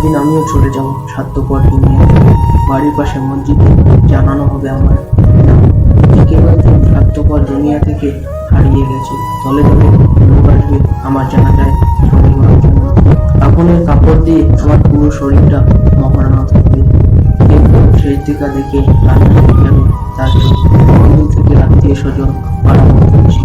একদিন আমিও চলে যাব স্বার্থপর দুনিয়াতে। বাড়ির পাশে মসজিদে জানানো হবে আমার নাম। কেউ একজন স্বার্থপর দুনিয়া থেকে হারিয়ে গেছে। তলে তলে লোক আসবে আমার জানাজায় ছবি করার জন্য। কাপড়ের কাপড় দিয়ে আমার পুরো শরীরটা মহড়ানো থাকবে। শেষ দিকা দেখে রান্না হয়ে যাবে তার চোখ। বন্ধু থেকে আত্মীয় স্বজন পাড়ানো হচ্ছে,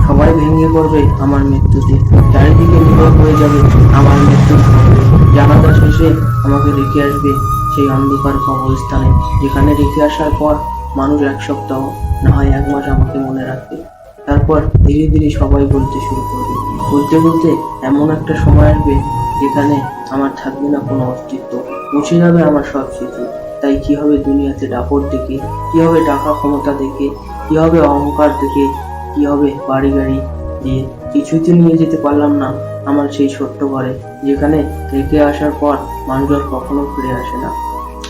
সবাই ভেঙে পড়বে আমার মৃত্যুতে। চারিদিকে নীরব হয়ে যাবে আমার মৃত্যুর শব্দ। জানাজা শেষে আমাকে রেখে আসবে সেই অন্ধকার কবরস্থানে, যেখানে রেখে আসার পর মানুষ এক সপ্তাহ, না হয় 1 মাস আমাকে মনে রাখবে। তারপর ধীরে ধীরে সবাই বলতে শুরু করবে। বলতে বলতে এমন একটা সময় আসবে যেখানে আমার থাকবে না কোনো অস্তিত্ব, মুছে যাবে আমার সব স্মৃতি। তাই কি হবে দুনিয়াতে দাপট দেখে, কি হবে টাকা ক্ষমতা দেখে, কি হবে অহংকার দেখে, কি হবে বাড়ি গাড়ি দিয়ে, কিছুই তো নিয়ে যেতে পারলাম না আমার সেই ছোট্ট ঘরে, যেখানে রেখে আসার পর মানুষ আর কখনো ফিরে আসে না।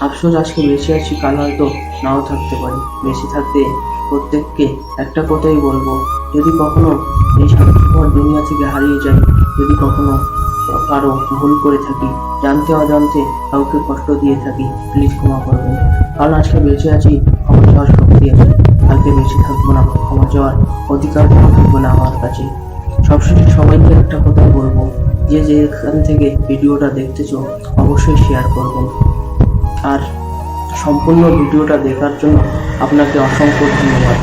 আফসোস, আজকে বেঁচে আছি, কাল হয়তো নাও থাকতে পারি। বেঁচে থাকতে প্রত্যেককে একটা কথাই বলবো, যদি কখনো এই স্বার্থপর দুনিয়া থেকে হারিয়ে যাই, যদি কখনো কারো ভুল করে থাকি, জানতে অজান্তে কাউকে কষ্ট দিয়ে থাকি, প্লিজ ক্ষমা করবেন। কারণ আজকে বেঁচে আছি, ক্ষমা চাওয়ার শক্তি আছে। কালকে বেঁচে থাকবো না, ক্ষমা চাওয়ার অধিকার থাকবে না আমার কাছে। সবশেষে সবাইকে একটা কথা বলবো, যে যেখান থেকে ভিডিওটা দেখতেছো অবশ্যই শেয়ার করবেন। আর সম্পূর্ণ ভিডিওটা দেখার জন্য আপনাকে অসংখ্য ধন্যবাদ।